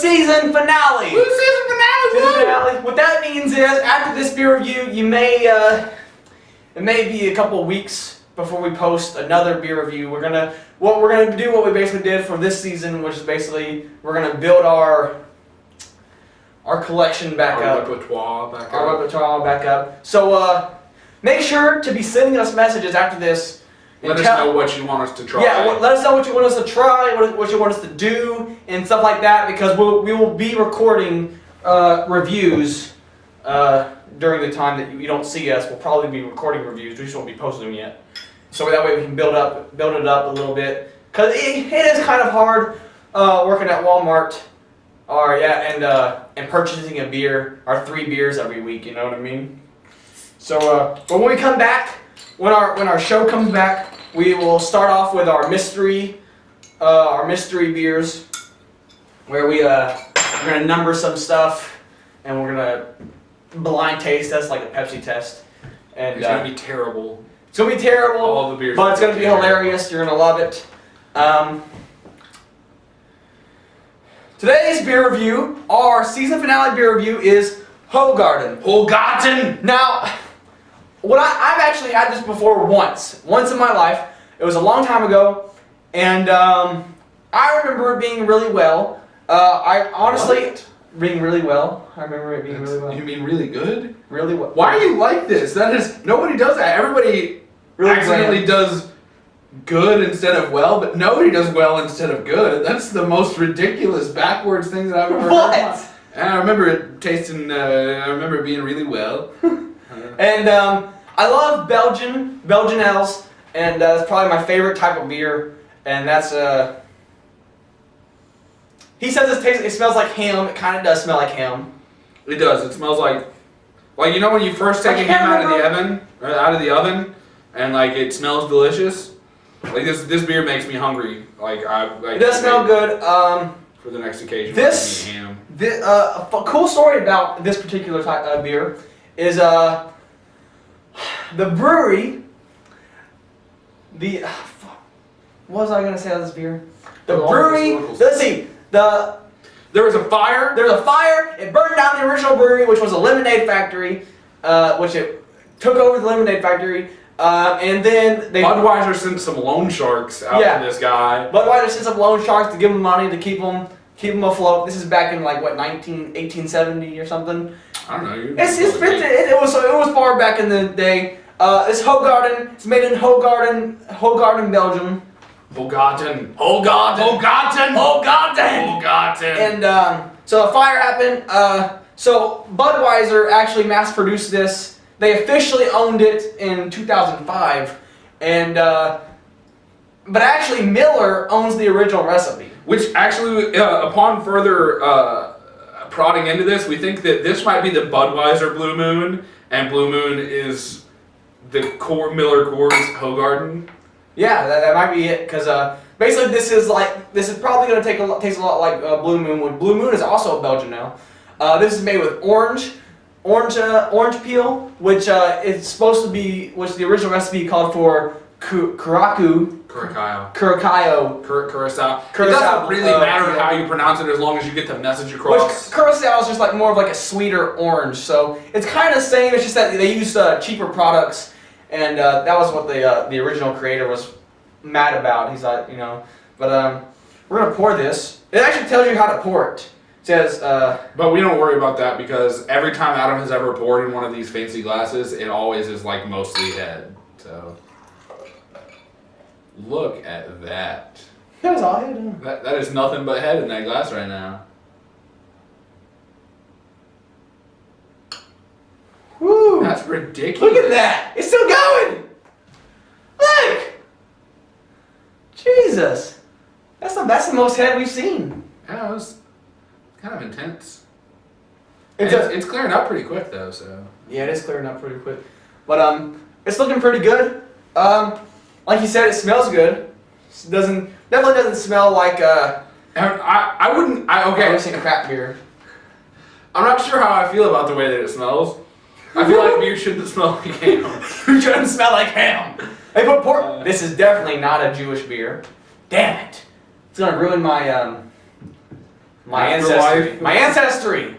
season finale. Woo, season finale. Season finale. What that means is, after this beer review, you may it may be a couple of weeks before we post another beer review. What we're gonna do what we basically did for this season, which is basically we're gonna build our collection back up. Our repertoire back up. So make sure to be sending us messages after this. Let us know what you want us to try. Yeah, let us know what you want us to try, what you want us to do, and stuff like that, because we will be recording reviews during the time that you don't see us. We'll probably be recording reviews. We just won't be posting them yet. So that way we can build it up a little bit. Because it is kind of hard working at Walmart and purchasing a beer, or 3 beers every week, you know what I mean? So, but when we come back, when our show comes back, we will start off with our mystery beers, where we're gonna number some stuff, and we're gonna blind taste test like a Pepsi test. And it's gonna be terrible. It's gonna be terrible. All the beers, but it's gonna be hilarious. You're gonna love it. Today's beer review, our season finale beer review, is Hoegaarden. Hoegaarden. Now, I've actually had this before once in my life. It was a long time ago, and I remember it being really well. I honestly being really well. I remember it being really well. You mean really good? Really well. Why are you like this? Nobody does that. Everybody really accidentally does good instead of well, but nobody does well instead of good. That's the most ridiculous, backwards thing that I've ever heard. And I remember it tasting. I remember it being really well. And I love Belgian ales, and it's probably my favorite type of beer. And that's he says it smells like ham. It kind of does smell like ham. It does. It smells like you know when you first take a ham out of the oven, and like it smells delicious. Like this beer makes me hungry. It does smell good. For the next occasion, ham. A cool story about this particular type of beer is the brewery. What was I gonna say about this beer? The brewery. Let's see. There was a fire. There was a fire. It burned down the original brewery, which was a lemonade factory. Which it took over the lemonade factory. And then Budweiser sent some loan sharks out to this guy. Budweiser sent some loan sharks to give him money to keep him afloat. This is back in like what 1870 or something. I don't know. It was far back in the day. It's Hoegaarden. It's made in Hoegaarden, Belgium. Hoegaarden. And so a fire happened. So Budweiser actually mass produced this. They officially owned it in 2005, and but actually Miller owns the original recipe. Which actually, upon further prodding into this, we think that this might be the Budweiser Blue Moon, and Blue Moon is the Miller Coors Hoegaarden. Yeah, that might be it, because basically this is probably going to taste a lot like Blue Moon. When Blue Moon is also Belgian now. This is made with orange peel, which it's supposed to be, which the original recipe called for Curacao. It doesn't really matter how you pronounce it as long as you get the message across. Which Curacao is just like more of like a sweeter orange, so it's kind of the same. It's just that they use cheaper products, and that was what the original creator was mad about. He's like, but we're gonna pour this. It actually tells you how to pour it. It says, but we don't worry about that because every time Adam has ever poured in one of these fancy glasses, it always is like mostly head. So look at that. That was all head. That is nothing but head in that glass right now. Woo! That's ridiculous. Look at that! It's still going! Look! Jesus! That's the most head we've seen. Yeah, it was kind of intense. It's clearing up pretty quick though, so. Yeah, it is clearing up pretty quick. But it's looking pretty good. Like you said, it smells good. It definitely doesn't smell like I wouldn't. Okay. I've seen a crap beer. I'm not sure how I feel about the way that it smells. I feel like beer shouldn't smell like ham. It shouldn't smell like ham. Hey, but pork. This is definitely not a Jewish beer. Damn it! It's gonna ruin my My Afterlife. ancestry. My ancestry.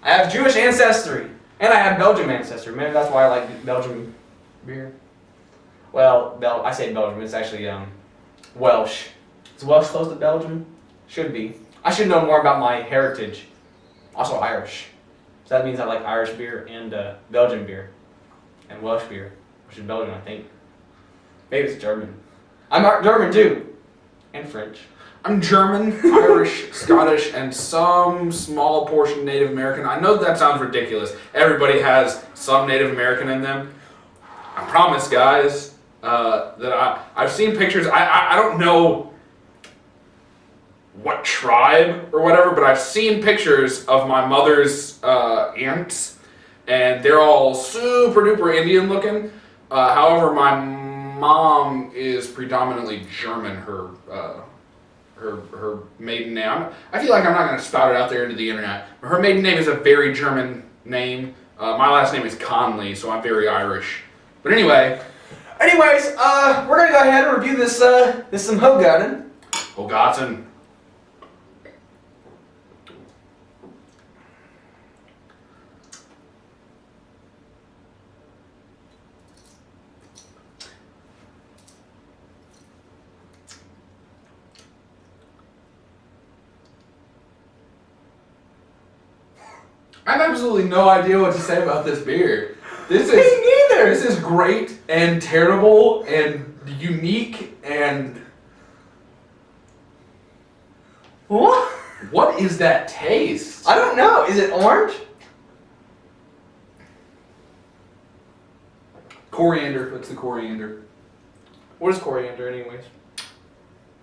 I have Jewish ancestry, and I have Belgian ancestry. Maybe that's why I like Belgian beer. Well, I say Belgium. It's actually Welsh. Is Welsh close to Belgium? Should be. I should know more about my heritage. Also Irish. So that means I like Irish beer and Belgian beer. And Welsh beer. Which is Belgian, I think. Maybe it's German. I'm German too. And French. I'm German, Irish, Scottish, and some small portion Native American. I know that sounds ridiculous. Everybody has some Native American in them. I promise, guys, that I've seen pictures. I don't know what tribe or whatever, but I've seen pictures of my mother's aunts, and they're all super duper Indian looking. However, my mom is predominantly German. Her maiden name. I feel like I'm not going to spout it out there into the internet. Her maiden name is a very German name. My last name is Conley, so I'm very Irish. But anyways, we're gonna go ahead and review this some Hoegaarden. Hoegaarden. I have absolutely no idea what to say about this beer. Me neither. This is great and terrible and unique and... What? What is that taste? I don't know. Is it orange? Coriander. What's the coriander? What is coriander, anyways?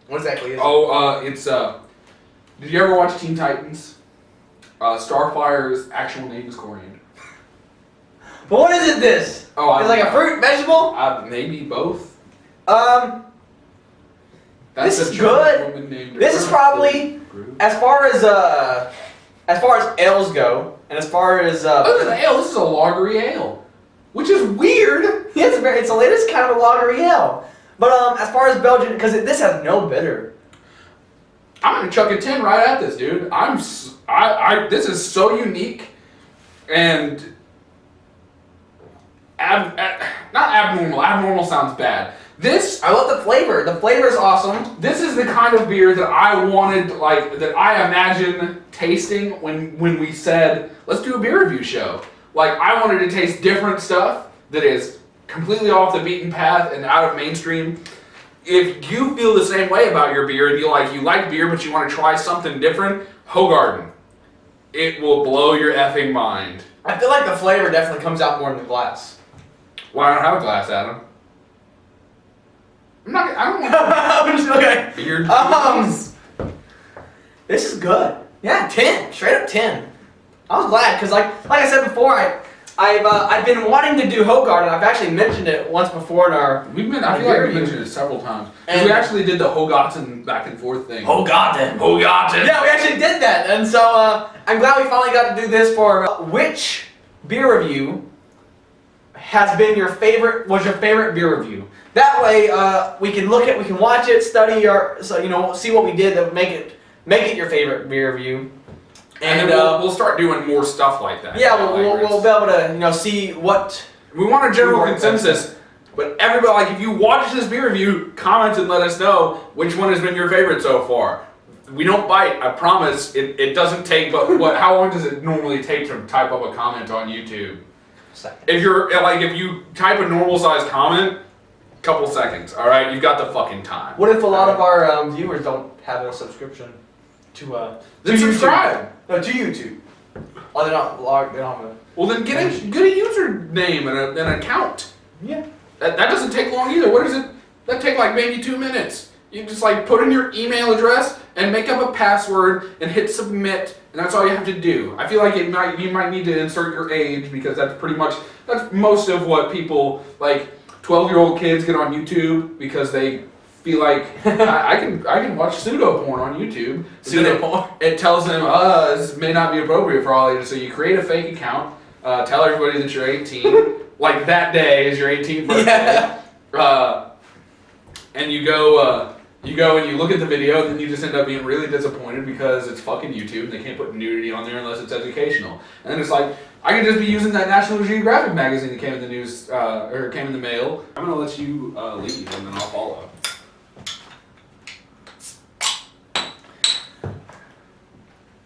What exactly is it? Oh, it's did you ever watch Teen Titans? Starfire's actual name is Coriander. But what is it? This? Oh, it's like a fruit, vegetable. Maybe both. This is good. This is probably as far as ales go, and as far as other than ale, this is a lagery ale, which is weird. Yeah, it is kind of a lagery ale. But as far as Belgian, because this has no bitter. I'm gonna chuck a 10 right at this, dude. This is so unique, and not abnormal. Abnormal sounds bad. I love the flavor. The flavor is awesome. This is the kind of beer that I wanted, that I imagine tasting when we said, let's do a beer review show. Like, I wanted to taste different stuff that is completely off the beaten path and out of mainstream. If you feel the same way about your beer and you like beer but you want to try something different, Hoegaarden. It will blow your effing mind. I feel like the flavor definitely comes out more in the glass. Well, I don't have a glass, Adam. I don't want I'm just okay. beer. This is good. Yeah, 10. Straight up 10. I was glad because like I said before, I've been wanting to do Hoegaarden. I've actually mentioned it once before in our. I feel like we mentioned it several times. And we actually did the Hoegaarden back and forth thing. Hoegaarden. Yeah, we actually did that, and so I'm glad we finally got to do this for which beer review was your favorite beer review. That way we can we can watch it, study see what we did that would make it your favorite beer review. And then we'll start doing more stuff like that. Yeah, we'll be able to see what we want. A general consensus, but everybody, if you watch this beer review, comment and let us know which one has been your favorite so far. We don't bite, I promise. It doesn't take, but how long does it normally take to type up a comment on YouTube? If you type a normal sized comment, couple seconds. All right, you've got the fucking time. What if a lot of our viewers don't have a subscription to then subscribe. No, to YouTube. Oh, they don't have a... Well, then get a username and an account. Yeah. That doesn't take long either. What is it? That take like maybe 2 minutes. You just put in your email address and make up a password and hit submit, and that's all you have to do. I feel like you might need to insert your age because that's most of what people 12-year-old kids get on YouTube because they feel like I can watch pseudo porn on YouTube. Pseudo porn. It tells them this may not be appropriate for all ages, so you create a fake account, tell everybody that you're 18, that day is your 18th birthday, and you go you go and you look at the video, and then you just end up being really disappointed because it's fucking YouTube. They can't put nudity on there unless it's educational. And then it's like, I could just be using that National Geographic magazine that came in the news, or came in the mail. I'm gonna let you lead, and then I'll follow.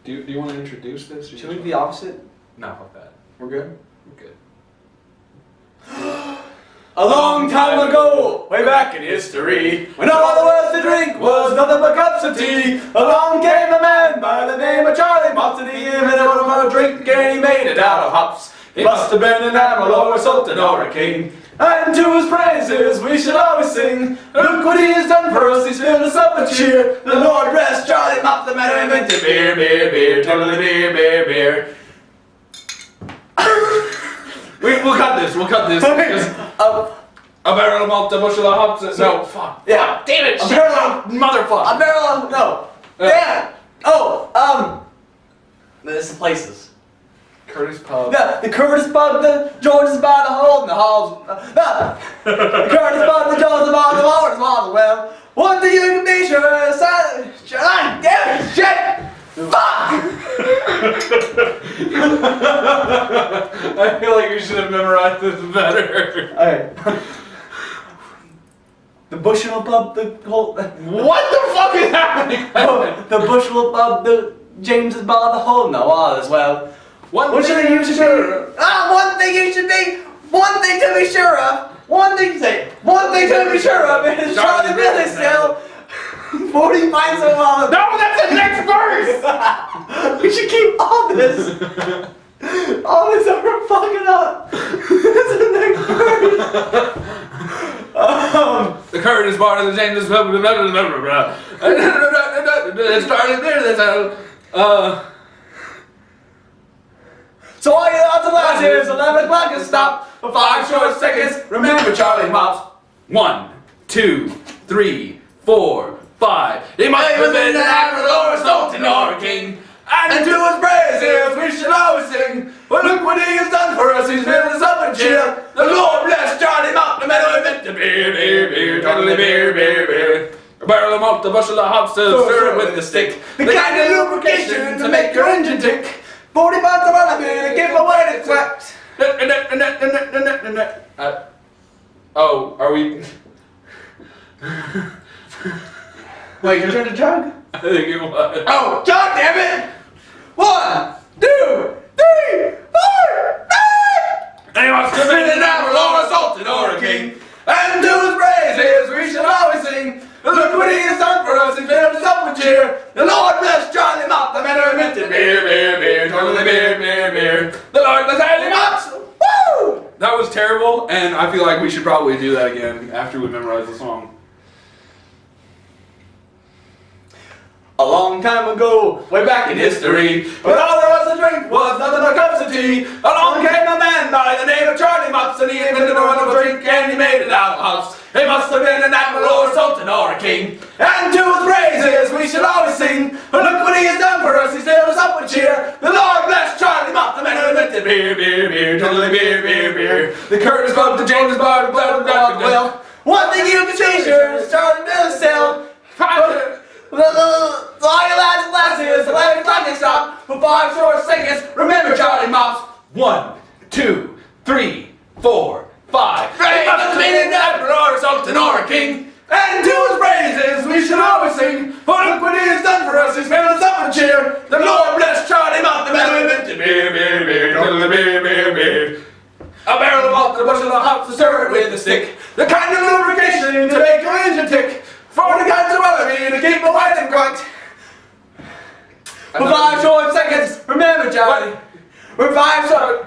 Do you want to introduce this? Should we do the opposite? No, fuck that. We're good? We're good. A long time ago, way back in history, when all there was to drink was nothing but cups of tea, along came a man by the name of Charlie Mops, and he invented a drink and he made it out of hops. He must have been an admiral or a sultan or a king, and to his praises we should always sing. Look what he has done for us, he's filled us up with cheer. The Lord rest Charlie Mops, the man who invented beer, beer, beer, totally beer, beer, beer. We'll cut this. A barrel of malt, a bushel of hops. No, fuck. Yeah. Fuck, damn it. A barrel of motherfucker. A barrel of no. Damn. Oh. There's some places. Curtis Pub. The Curtis Pub, the George's by the hole, and the halls. The Curtis Pub, the George's by the hole, and the halls. Well, one thing you can be sure is damn it, shit. Fuck! I feel like you should have memorized this better. Alright. The bushel pub, the whole. What the fuck is happening? The bushel pub, the James is by the hole in the wall as well. What should you should be? One thing you should be. One thing to be sure of. One thing to say. One thing to be sure of is Charlie Billy still. 40 pints of water. No, that's the next verse! We should keep all this. All this up, we're fucking up. That's the next verse. The Curtis part of the James is blah blah blah blah blah blah. It's starting there. That's how. So all you odds and lads, here's 11 o'clock and stop for 5 short seconds. Remember Charlie Mops. 1, 2, 3, 4, 5. He must have been an admiral or a sultan or a king. And to his praises we should always sing. But look what he has done for us, he's filled us up with cheer. The Lord bless Charlie Mops, the man who invented beer, beer, beer, totally beer, beer, beer. A barrel of malt, a bushel of hops to stir it with the stick. The kind of lubrication to make your engine tick. 40 bucks a month to give away the cracks. Oh, are we? Wait, your turn to jug? I think it was. Oh, God damn it! 1, 2, 3, 4, 5! And he must have been an admiral or a sultan or a king. And to his praises we shall always sing. Look what he has done for us, he filled us up with cheer. The Lord bless Charlie Mops, the man who invented beer, beer, beer, totally beer, beer, beer. The Lord bless Charlie Mops! Woo! That was terrible, and I feel like we should probably do that again after we memorize the song. A long time ago, way back in history, when all there was to drink was nothing but cups of tea, along came a man by the name of Charlie Mops, and he invented a wonderful drink and he made it out of hops. He must have been an admiral or a sultan or a king, and to his praises we should always sing. But look what he has done for us, he's filled us up with cheer. The Lord bless Charlie Mops, the man who invented beer, beer, beer, totally beer, beer, beer. The Curtis Pub, the James Bar, blah, blah, blah, blah. Well, one thing you can be sure is Charlie Billy still. All you lads and lasses, 11 o'clock and stop for 5 short seconds. Remember Charlie Mops. 1, 2, 3, 4, 5. He must have been an admiral or a sultan or a king, and to his praises we should always sing. For look what he has done for us, he's filled us up with cheer. The Lord bless Charlie Mops, the man who invented beer, beer, beer, totally beer, beer, beer. A barrel of malt, a bushel of hops to stir it with a stick. The kind of lubrication to make your engine tick. 40 kinds of weather to keep the white and grunt. For 5 short seconds, remember Charlie. For 5 cents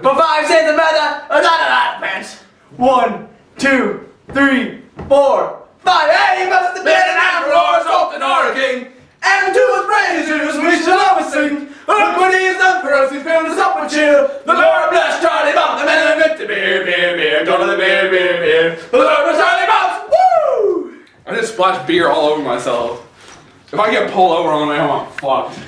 a minute, a lot of pants. 1, 2, 3, 4, 5. Hey, he must have been an admiral or a sultan or a king. And to his praises we shall always sing. Look what he has done for us, he's filled us up with cheer. The Lord bless Charlie Mops, the man who invented beer, beer, beer, totally beer, beer, beer. The Lord bless Charlie Mops, woo! I just splashed beer all over myself. If I get pulled over on the way home, I'm fucked.